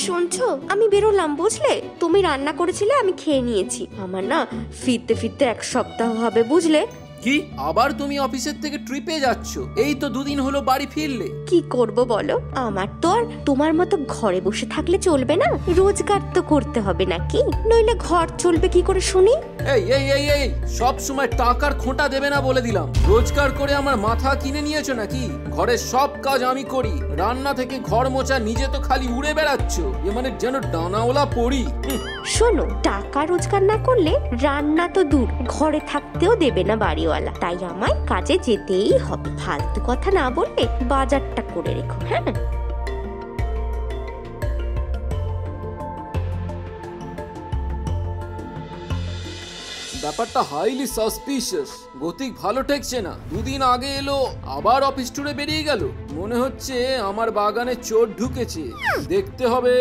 শুনছো, আমি বেরোলাম বুঝলে। তুমি রান্না করেছিলে, আমি খেয়ে নিয়েছি। আমার না ফিরতে ফিরতে 1 সপ্তাহ হবে বুঝলে। কি আবার তুমি অফিসের থেকে ট্রিপে যাচ্ছ? এই তো 2 দিন হলো বাড়ি ফিরলে। কি করব বলো, আমার তো আর তোমার মতো ঘরে বসে থাকলে চলবে না, রোজগার তো করতে হবে নাকি, নইলে ঘর চলবে কি করে শুনি। এই এই এই এই সব সময় টাকার খোঁটা দেবে না বলে দিলাম। রোজগার করে আমার মাথা কিনে নিয়েছো নাকি? ঘরের সব কাজ আমি করি, রান্না থেকে ঘর মোছা, নিজে তো খালি উড়ে বেড়াচ্ছ, এ মানে যেন ডানাওলা পড়ি। শোনো, টাকা রোজগার না করলে রান্না তো দূর, ঘরে থাকতেও দেবে না বাড়িওয়ালা, তাই আমায় কাজে যেতেই হবে। ফালতু কথা না বললে বাজারটা করে রেখো। হ্যাঁ, ব্যাপারটা হাইলি সাসপিশিয়াস। গতিক ভালো ঠেকছে না। 2 দিন আগে এলো, আবার অফিস ট্যুরে বেরিয়ে গেল। মনে হচ্ছে আমার বাগানে চোর ঢুকেছে, দেখতে হবে।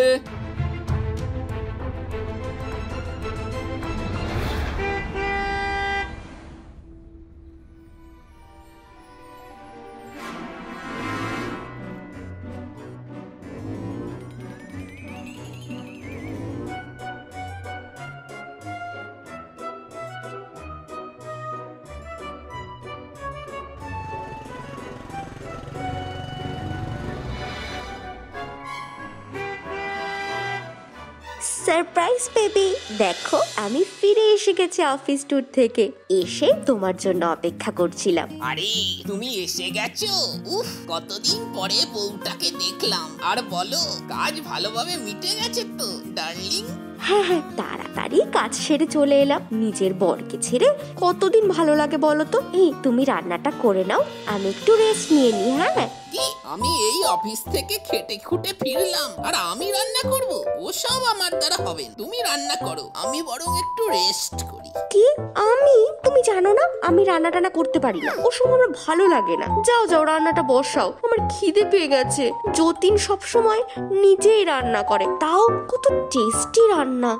সারপ্রাইজ বেবি, দেখো আমি ফিরে এসে গেছি অফিস ট্যুর থেকে। এসে তোমার জন্য অপেক্ষা করছিলাম। আরে তুমি এসে গেছো? উফ, কতদিন পরে বউটাকে দেখলাম। আর বলো, কাজ ভালোভাবে মিটে গেছে তো ডার্লিং? হ্যাঁ হ্যাঁ, তাড়াতাড়ি কাজ সেরে চলে এলাম। নিজের বরকে ছেড়ে কতদিন ভালো লাগে বলো তো। এই তুমি রান্নাটা করে নাও, আমি একটু রেস্ট নিয়ে নি। হ্যাঁ, কি আমি এই অফিস থেকে খেটে খুঁটে ফিরলাম আর আমি রান্না করব? ওসব আমার দ্বারা হবে না। তুমি রান্না করো, আমি বরং একটু রেস্ট করি। কি আমি? তুমি জানো না আমি রান্না টান্না করতে পারি না, ওসব আমার ভালো লাগে না। যাও যাও, রান্নাটা বসাও, আমার খিদে পেয়ে গেছে। যতীন সব সময় নিজেই রান্না করে, তাও কত টেস্টি রান্না।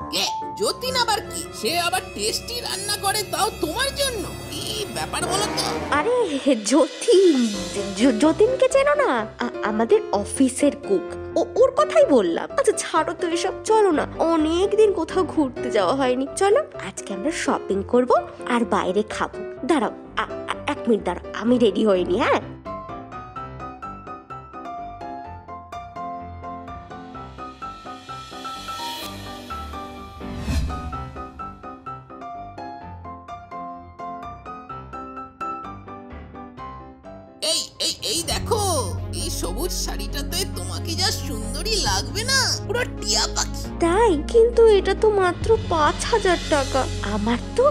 যতীন আবার কি? সে আবার টেস্টি রান্না করে, তাও তোমার জন্য? কি ব্যাপার বলো তো? আরে যতীন, যতীনকে চেনো না? আমাদের অফিসের কুক, ওর কথাই বললাম। আচ্ছা ছাড়ো তো এসব, চলো না, অনেকদিন কোথাও ঘুরতে যাওয়া হয়নি। চলো আজকে আমরা শপিং করব আর বাইরে খাবো। দাঁড়াও 1 মিনিট দাঁড়াও, আমি রেডি হইনি। হ্যাঁ, এই এই এই দেখো, এই সবুজ শাড়িটাতে তোমাকে যা সুন্দরী লাগবে না, পুরো টিয়া পাখি। তাই? কিন্তু এটা তো মাত্র 5,000 টাকা। আমার তো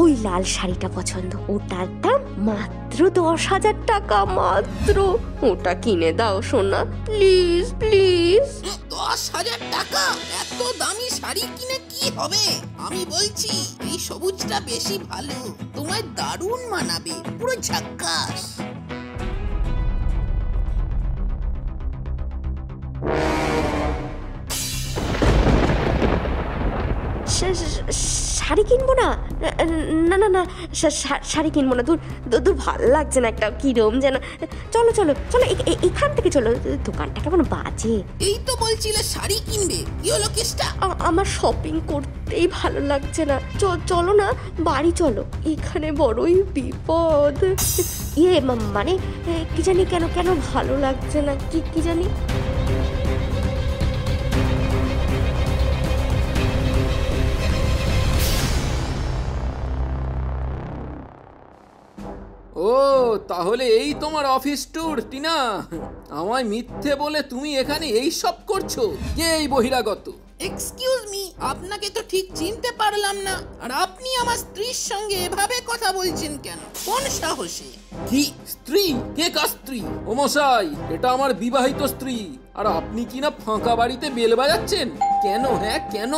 ওই লাল শাড়িটা পছন্দ, ওটার দাম মাত্র 10,000 টাকা। মাত্র ওটা কিনে দাও সোনা, প্লিজ প্লিজ। 10,000 টাকা? এত দামি শাড়ি কিনে কি হবে? আমি বলছি এই সবুজটা বেশি ভালো, তোমায় দারুণ মানাবে, পুরো ঝাক্কাস। শাড়ি কিনবো না, না না না, শাড়ি কিনবো না। দূর দূর, ভালো লাগছে না একটা, কিরম যেন। চলো চলো চলো, এখান থেকে চলো, দোকানটা কেমন বাজে। এই তো বলছিলে শাড়ি কিনবে, কি হলো কেসটা? আমার শপিং করতেই ভালো লাগছে না। চলো না, বাড়ি চলো, এখানে বড়ই বিপদ। মানে কি জানি, কেন কেন ভালো লাগছে না, কি জানি। ও তাহলে এই তোমার অফিস ট্যুর টিনা? আমায় মিথ্যে বলে তুমি এখানে এই সব করছো? কে এই বহিরাগত? এক্সকিউজ মি, আপনাকে তো ঠিক চিনতে পারলাম না। আর আপনি আমার স্ত্রীর সঙ্গে এভাবে কথা বলছেন কেন? কোন সাহসে? কি স্ত্রী? কে কার স্ত্রী? ও মশাই, এটা আমার বিবাহিত স্ত্রী। আর আপনি কি না ফাঁকা বাড়িতে বেল বাজাচ্ছেন কেন? হ্যাঁ কেন?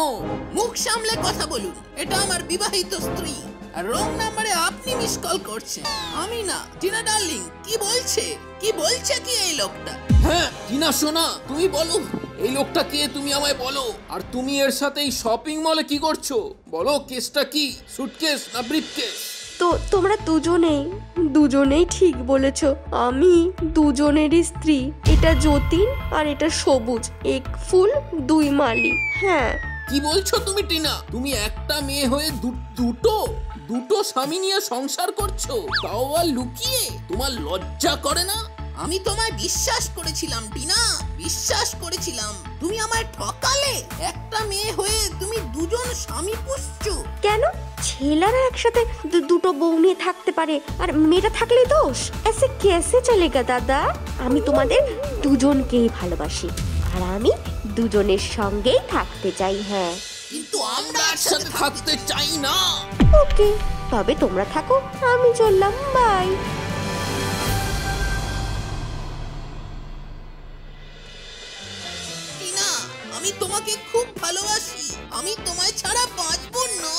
মুখ সামলে কথা বলুন, এটা আমার বিবাহিত স্ত্রী। আর রং নাম্বারে আপনি মিস কল করছেন, আমি না। টিনা ডার্লিং, কি বলছে কি এই লোকটা? হ্যাঁ টিনা সোনা, তুমি বলো এই লোকটা কে, তুমি আমায় বলো। আর তুমি এর সাথে এই শপিং মলে কি করছো? বলো, কেসটা কি? সুটকেস না ব্রিফকেস? তো তোমরা দুজনেই ঠিক বলেছ। আমি দুজনেরই স্ত্রী। এটা যতীন আর এটা সবুজ, এক ফুল দুই মালি। হ্যাঁ। কি বলছো তুমি টিনা? তুমি একটা মেয়ে হয়ে দুটো স্বামী নিয়ে সংসার করছো, তাও আর লুকিয়ে? তোমার লজ্জা করে না? আমি তোমায় বিশ্বাস করেছিলাম টিনা, বিশ্বাস করেছিলাম। তুমি আমায় ঠকালে। একটা মেয়ে হয়ে তুমি দুজন স্বামী পুষছো। কেন? ছেলেরা একসাথে দুটো বউ নিয়ে থাকতে পারে, আর মেয়েটা থাকলে দোষ? এসে কেসে চলেগা দাদা? আমি তোমাদের দুজনকেই ভালোবাসি, আর আমি দুজনের সঙ্গেই থাকতে চাই। হ্যাঁ, কিন্তু আমরা একসাথে থাকতে চাই না। ওকে, তবে তোমরা থাকো, আমি চললাম। বাই। টিনা, আমি তোমাকে খুব ভালোবাসি। আমি তোমায় ছাড়া বাঁচবো না।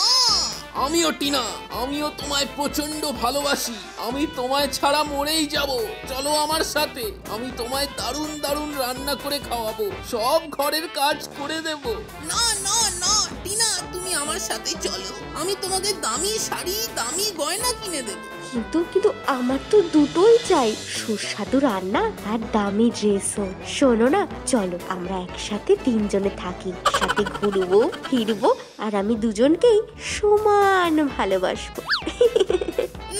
আমিও টিনা, আমিও তোমায় প্রচন্ড ভালোবাসি। আমি তোমায় ছাড়া মরেই যাব। চলো আমার সাথে, আমি তোমায় দারুণ দারুণ রান্না করে খাওয়াবো, সব ঘরের কাজ করে দেব। না না না টিনা, তুমি আমার সাথে চলো। আমি তোমাকে দামি শাড়ি, দামি গয়না কিনে দেব। কিন্তু আমার তো দুটোই চাই, সুস্বাদু রান্না আর দামি ড্রেসও। শোনো না, চলো আমরা একসাথে তিনজনে থাকি, সাথে ঘুরবো ফিরবো, আর আমি দুজনকেই সমান ভালোবাসবো।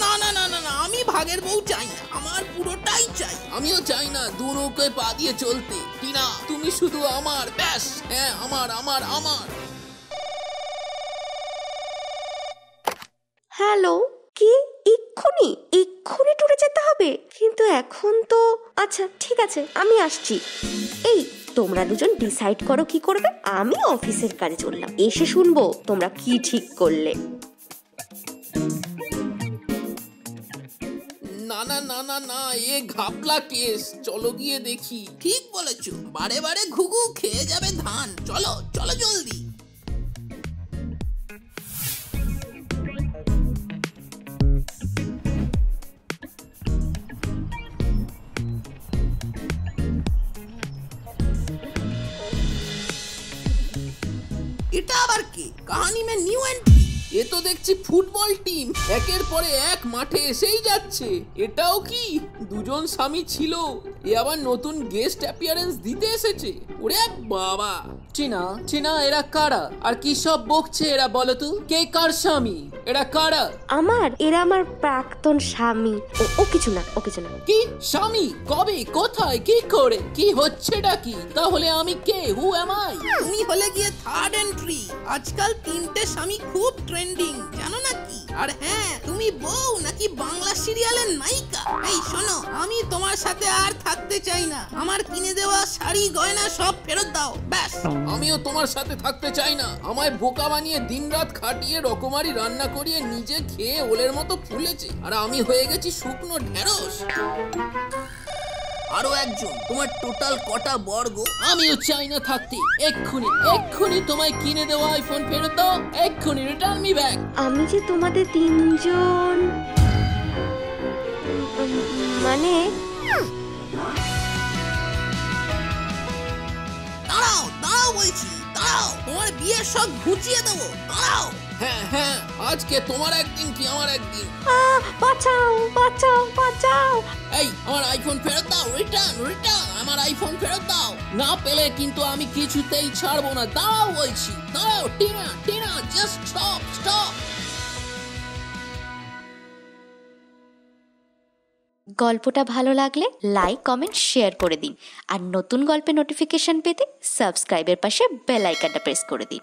না না না না না, আমি ভাগের বউ চাই না, আমার পুরোটাই চাই। আমিও চাই না দু নৌকায় পা দিয়ে চলতে। টিনা, তুমি শুধু আমার, ব্যাস। হ্যাঁ, আমার আমার আমার। হ্যালো, কি এক্ষুনি টুরে যেতে হবে? কিন্তু এখন তো, আচ্ছা ঠিক আছে, আমি আসছি। এই, তোমরা দুজন ডিসাইড করো কি করবে। আমি অফিসের কাজে চললাম, এসে শুনবো তোমরা কি ঠিক করলে। না না না না না, এ ঘাপলা কেস। চলো গিয়ে দেখি। ঠিক বলেছো, বারে বারে ঘুঘু খেয়ে যাবে ধান। চলো চলো জলদি। এটা আবার কে? কাহানি মে নিউ এন্ট্রি। এ তো দেখছি ফুটবল টিম, একের পরে এক মাঠে এসেই যাচ্ছে। এটাও কি দুজন স্বামী ছিল, এ আবার নতুন গেস্ট অ্যাপিয়ারেন্স দিতে এসেছে? ওরে বাবা! চিনা এরা কারা? আর কি সব বকছে এরা? বলো তো, কে কার স্বামী? এরা কারা? এরা আমার প্রাক্তন স্বামী। ও কিছু না। কি স্বামী? কবে, কোথায়, কি করে, কি হচ্ছেটা কি? তাহলে আমি কে? Who am I? তুমি হলে গিয়ে থার্ড এন্ট্রি। আজকাল তিনটে স্বামী খুব ট্রেন্ডিং, জানো নাকি? আর হ্যাঁ, তুমি বউ নাকি বাংলা সিরিয়ালের নায়িকা? এই শোনো, আমি তোমার সাথে আর থাকতে চাই না। আমার কিনে দেওয়া শাড়ি গয়না সব ফেরত দাও, ব্যাস। আমিও তোমার সাথে থাকতে চাই না। আমায় বোকা বানিয়ে দিনরাত খাটিয়ে রকমারি রান্না করিয়ে নিজে খেয়ে ওলের মতো ফুলেছে, আর আমি হয়ে গেছি শুকনো ঢেঁড়স। আরো একজন, তোমার টোটাল কটা বর্গ? আমিও চাই না থাকতে। এক্ষুনি তোমায় কিনে দেওয়া আইফোন ফেরত দাও। এক্ষুনি রিটার্ন মি ব্যাক। আমি যে তোমাদের তিনজন, মানে দাঁড়াও বলছি, দাঁড়াও। তোমার বিয়ের সব ঘুচিয়ে দেবো, দাঁড়াও। হ্যাঁ, আজকে তোমার একদিন কি আমার একদিন। বাঁচাও। এই, আমার আইফোন ফেরত দাও। রিটার্ন, আমার আইফোন ফেরত দাও। না পেলে কিন্তু আমি কিছুতেই ছাড়বো না। দাঁড়াও বলছি, দাঁড়াও। Tina, just stop. গল্পটা ভালো লাগলে লাইক, কমেন্ট, শেয়ার করে দিন। আর নতুন গল্পের নোটিফিকেশন পেতে সাবস্ক্রাইবের পাশে বেল আইকনটা প্রেস করে দিন।